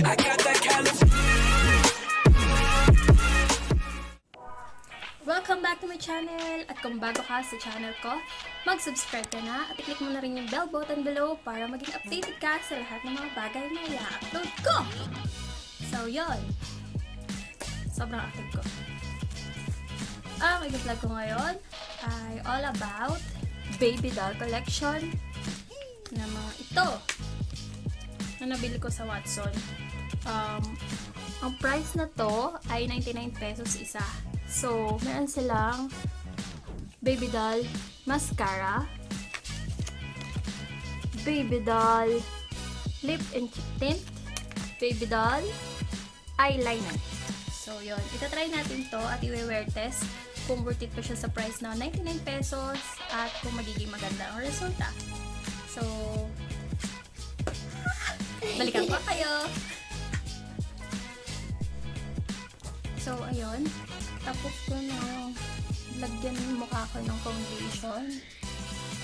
Welcome back to my channel! At kung bago ka sa channel ko, mag-subscribe ka na at i-click mo na rin yung bell button below para maging updated ka sa lahat ng mga bagay na i-upload ko! So, yun! Sobrang active ko. Ang i-vlog ko ngayon ay all about baby doll collection na mga ito na nabili ko sa Watson. Ang price na to ay 99 pesos isa. So, meron silang baby doll mascara, baby doll lip and cheek tint, baby doll eyeliner. So, yun. Itatry natin to at i-wear test kung worth it pa siya sa price na 99 pesos at kung magiging maganda ang resulta. So, balikan ko kayo! So, ayun. Tapos ko na lagyan yung mukha ko ng foundation.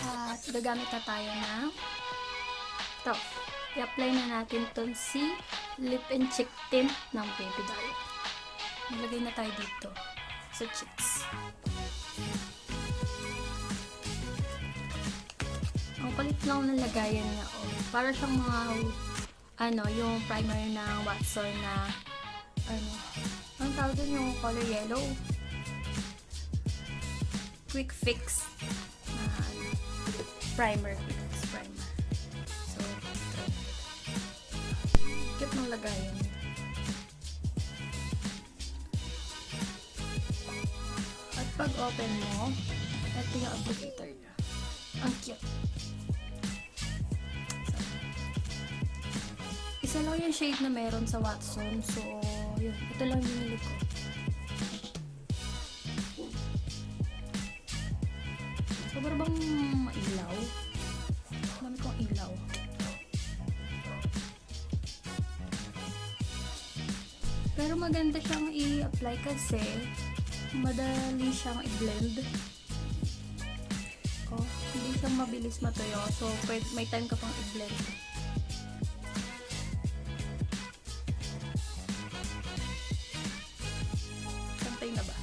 At gagamit na tayo ng ito. I-apply na natin itong si lip and cheek tint ng baby doll. Nilagay na tayo dito sa cheeks. Ang palit lang ng lagayan niya. Oh. Para siyang mga yung primer ng Watson na ang tawag doon yung color yellow. Quick fix primer. Quick fix primer. So, try natin. Cute ng lagayan. At pag open mo, ito yung applicator niya. Ang cute. So, isa lang yung shade na meron sa Watson. So, yun. Ito lang yung binili ko. Sobrang bang mailaw? Dami kong ilaw. Pero maganda siyang i-apply kasi madali siyang i-blend. Oh, hindi siyang mabilis matuyo. So, may time ka pang i-blend. Pantay na ba?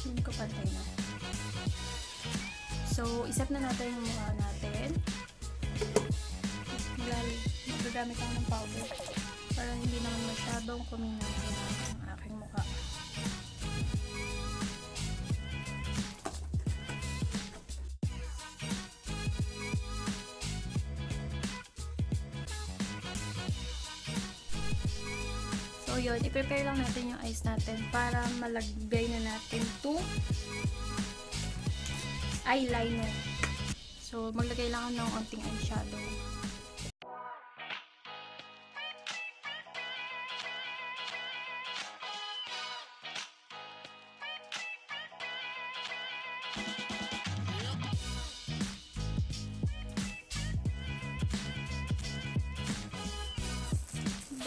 Hindi ko pantay na. So, iset na natin yung mukha natin. Magagamit lang ng powder para hindi naman masyadong kuminang ang aking mukha. So, yun. I-prepare lang natin yung eyes natin para malagay na natin itong eyeliner. So, maglagay lang ako ng onting eyeshadow.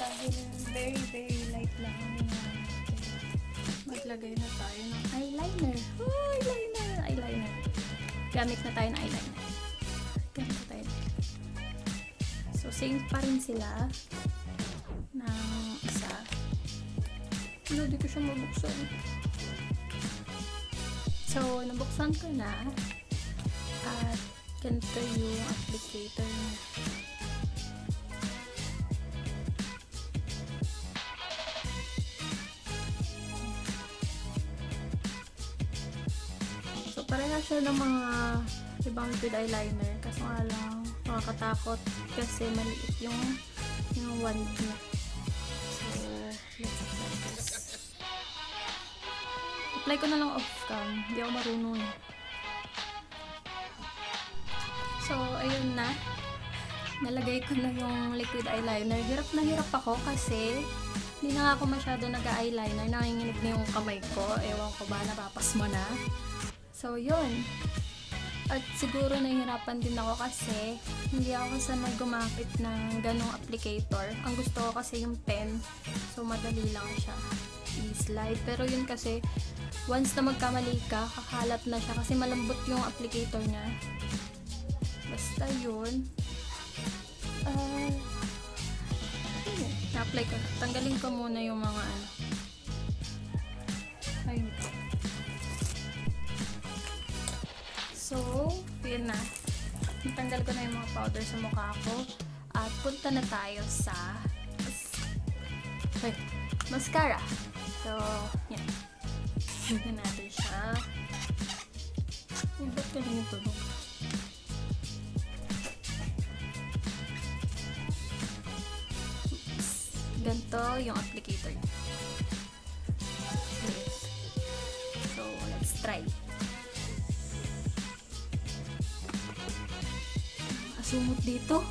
Dahil very light lang ang natin. Maglagay na tayo ng eyeliner. Oh, eyeliner. Gamit na tayo ng eyeliner. So, same pa rin sila ng isa. Hindi ko siya mabuksan. So, nabuksan ko na. At ganito yung applicator niya. So, pareha siya ng mga ibang liquid eyeliner. Kaso nga lang, nakakatakot kasi maliit yung wand niya. So, let's apply this. Apply ko na lang off-cam. Hindi ako marunong eh. So, ayun na. Nalagay ko na yung liquid eyeliner. Hirap na hirap ako kasi hindi na ako masyado nag-eyeliner. Nanginginig na yung kamay ko. Ewan ko ba, napapasma na. So, yun. At siguro nahihirapan din ako kasi hindi ako sanay gumamit ng ganong applicator. Ang gusto ko kasi yung pen. So, madali lang siya i-slide. Pero yun kasi, once na magkamali ka, kakalat na siya kasi malambot yung applicator niya. Basta yun. Ayun. Na-apply ko. Tanggalin ko muna yung mga ano. Ayun. So, yun na. Natanggal ko na yung mga powder sa mukha ko. At punta na tayo sa mascara. So, yan. Tignan natin siya. Ay, ba't galing yung tunog? Ganito yung applicator. So, let's try. Asumot dito.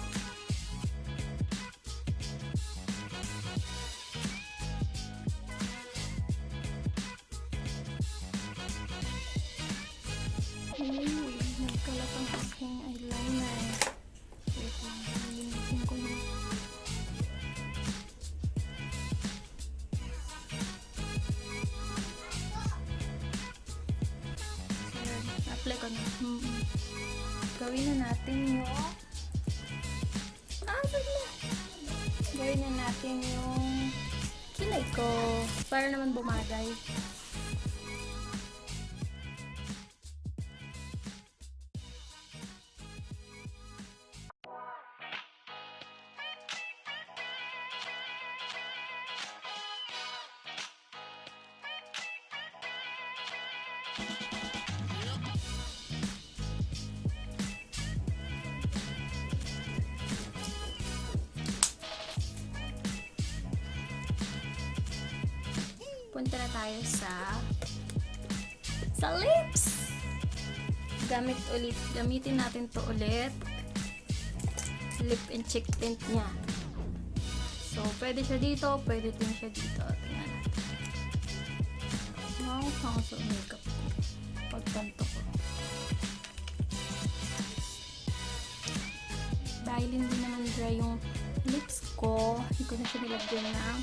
Nagkalat ang aking eyeliner. Wait lang, linisin ko na. So, apply ko na. Gawin na natin yung gawin na natin yung kilay ko para naman bumagay. Punta na tayo sa lips. Gamitin natin to ulit. Lip and cheek tint niya. So, pwede siya dito, pwede din siya dito. Tingnan natin. Nakakasama sa makeup ko. Pagtanto ko. Dahil hindi naman dry yung lips ko, hindi ko na siya nilagyan ng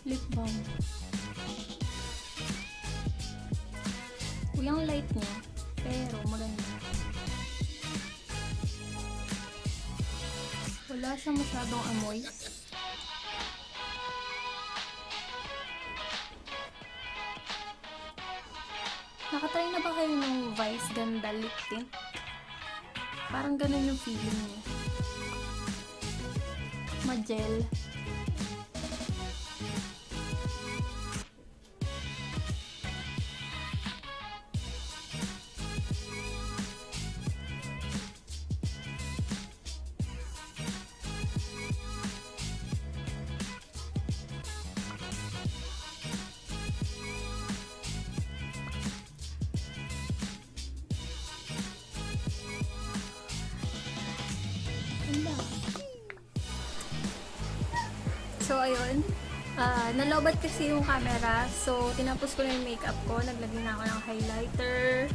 lip balm. Yung light niya, pero maganda. Wala siya masyadong amoy. Nakatry na ba kayo ng Vice Ganda lip tint? Parang ganun yung feeling niya. Ma-gel. So, ayun. Nalobat kasi yung camera. So, tinapos ko na yung makeup ko. Naglagay na ako ng highlighter.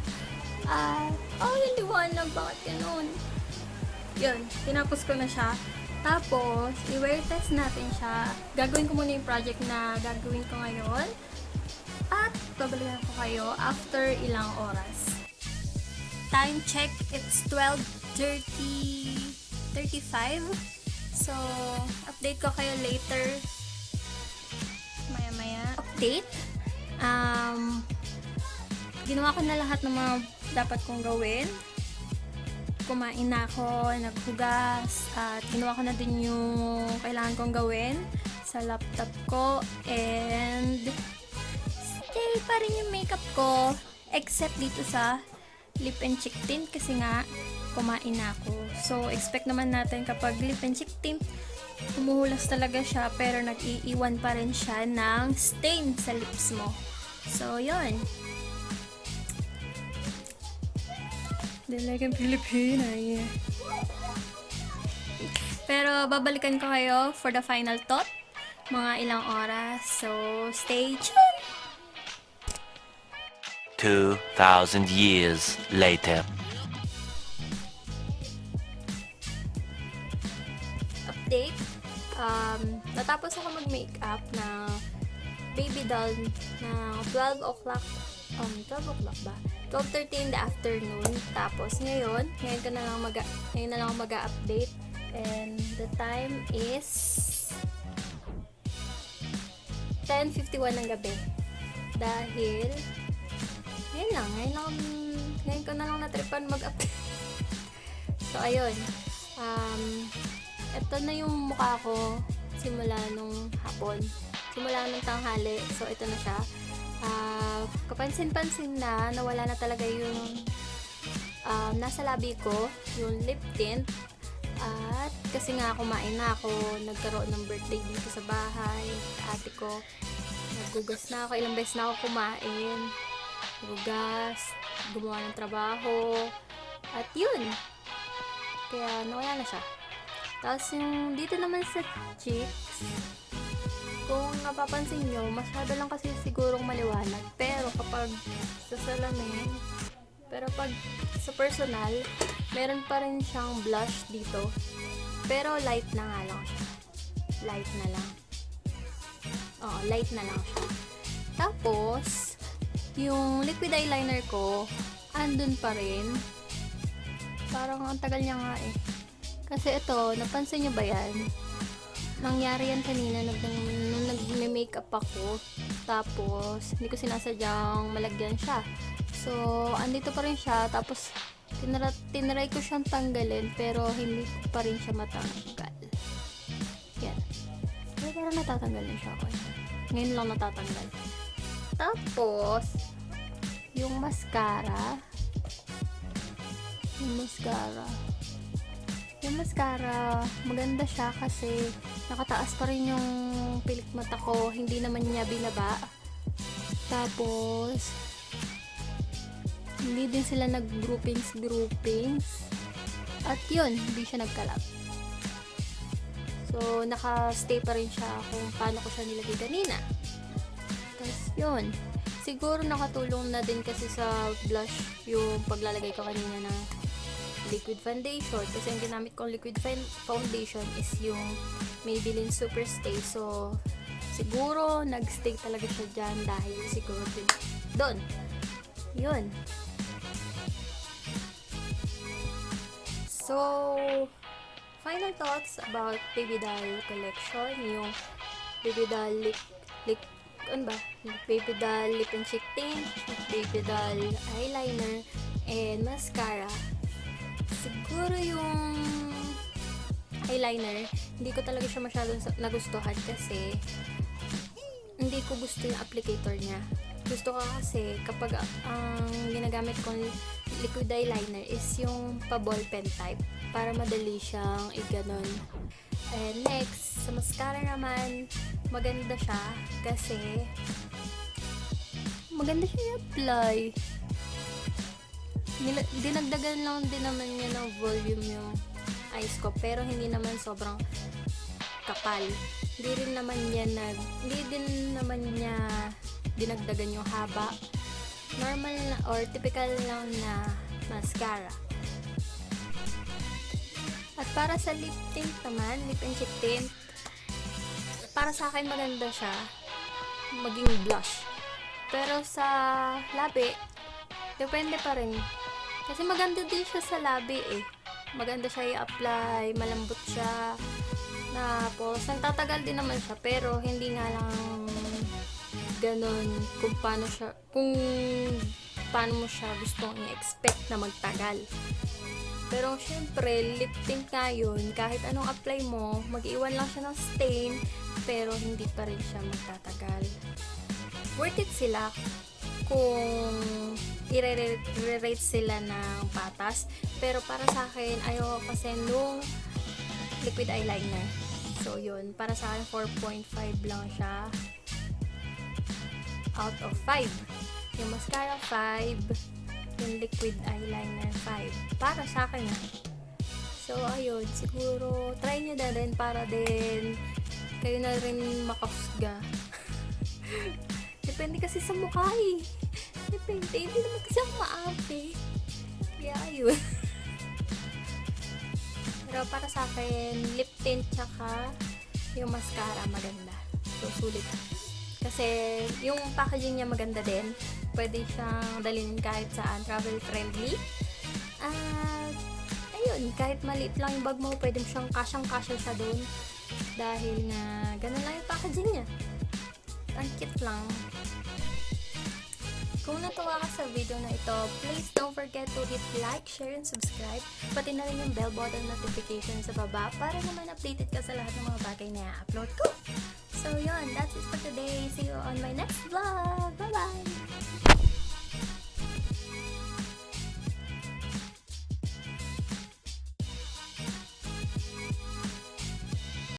Yung liwanag. Bakit ganun? Yun. Tinapos ko na siya. Tapos, i-wear test natin siya. Gagawin ko muna yung project na gagawin ko ngayon. At, babalikan ko kayo after ilang oras. Time check. It's 12:35. So, update ko kayo later. Maya-maya. Update. Ginawa ko na lahat ng mga dapat kong gawin. Kumain na ako, naghugas, at ginawa ko na din yung kailangan kong gawin sa laptop ko. And, stay pa rin yung makeup ko. Except dito sa lip and cheek tint kasi nga, kumain na ako. So, expect naman natin kapag lip and cheek tint, humuhulas talaga siya pero nag-iiwan pa rin siya ng stain sa lips mo. So, yun. Dalagang Pilipina, yeah. Pero, babalikan ko kayo for the final thought. Mga ilang oras. So, stay tuned! 2,000 years later. Update. Natapos ako mag-makeup na baby doll na 12 o'clock. 12 o'clock ba? 12:30 in the afternoon. Tapos ngayon na lang mag-update. And the time is 10:51 ng gabi. Dahil ngayon ko na lang natripan mag-update. So, ayun. Ito na yung mukha ko simula nung hapon. Simula nung tanghali. So, ito na siya. Kapansin-pansin na nawala na talaga yung nasa labi ko, yung lip tint. At kasi nga kumain na ako, nagkaroon ng birthday dito sa bahay. Ate ko, naggugas na ako, ilang beses na ako kumain. Gugas, gumawa ng trabaho. At yun. Kaya nawala na siya. Tapos yung dito naman sa cheeks, kung napapansin nyo, masyado lang kasi sigurong maliwanag. Pero kapag sa salamin, pag sa personal, meron pa rin siyang blush dito. Pero light na nga lang siya. Light na lang. Oo, light na lang siya. Tapos, yung liquid eyeliner ko, andun pa rin. Parang ang tagal niya nga eh. Kasi ito, napansin nyo ba yan? Nangyari yan kanina nung nag-makeup ako. Tapos, hindi ko sinasadyang malagyan siya. So, andito pa rin siya. Tapos, tinry ko siyang tanggalin. Pero, hindi ko pa rin siya matanggal. Yan. Pero parang natatanggal na siya. Ngayon lang natatanggal. Tapos, yung mascara. Yung mascara, maganda siya kasi nakataas pa rin yung pilik mata ko. Hindi naman niya binaba. Tapos, hindi din sila nag-groupings. At yun, hindi siya nagkalap. So, naka-stay pa rin siya kung paano ko siya nilagay kanina. Tapos, yun. Siguro nakatulong na din kasi sa blush yung paglalagay ko kanina na liquid foundation. Kasi ang ginamit kong liquid foundation is yung Maybelline Superstay. So, siguro nag-stay talaga siya dyan dahil siguro din doon. Yun. So, final thoughts about Baby Doll collection. Yung Baby Doll Baby Doll lip and cheek tint, Baby Doll eyeliner, and mascara. Siguro yung eyeliner, hindi ko talaga siya masyadong nagustuhan kasi hindi ko gusto yung applicator niya. Gusto ko kasi kapag ang ginagamit kong liquid eyeliner is yung pa-ballpen type para madali siyang iganon. And next, sa mascara naman, maganda siya kasi maganda siya i-apply. Dinagdagan lang din naman niya ng volume yung eyes ko, pero hindi naman sobrang kapal. Hindi din naman niya dinagdagan yung haba. Normal na or typical lang na mascara. At para sa lip tint naman, lip and cheek tint, para sa akin maganda siya maging blush. Pero sa labi, depende pa rin. Kasi maganda din siya sa labi eh. Maganda siya i-apply, malambot siya. Tapos, nagtatagal din naman siya, pero hindi nga lang ganun kung paano mo siya gustong i-expect na magtagal. Pero syempre, lip tint nga yun, kahit anong apply mo, mag-iwan lang siya ng stain, pero hindi pa rin siya magtatagal. Worth it sila kung i-rate sila ng patas. Pero para sa akin, ayaw kasi nung liquid eyeliner. So yun, para sa akin 4.5 lang siya out of 5. Yung mascara 5, yung liquid eyeliner 5. Para sa akin na. So ayun, siguro try nyo na din para din kayo na rin makahusga. Depende kasi sa mukha eh. Depende, hindi naman kasi ako maarte. Kaya ayun. Pero para sa akin, lip tint tsaka yung mascara maganda. So, sulit. Kasi yung packaging niya maganda din. Pwede siyang dalhin kahit saan. Travel friendly. At ayun, kahit maliit lang yung bag mo, pwede mo siyang kasyang-kasya siya doon. Dahil na, ganun lang yung packaging niya. Ang cute lang. Kung natuwa ka sa video na ito, please don't forget to hit like, share, and subscribe. Pati na rin yung bell button notification sa baba para naman updated ka sa lahat ng mga bagay na i-upload ko. So yun, that's it for today. See you on my next vlog. Bye-bye!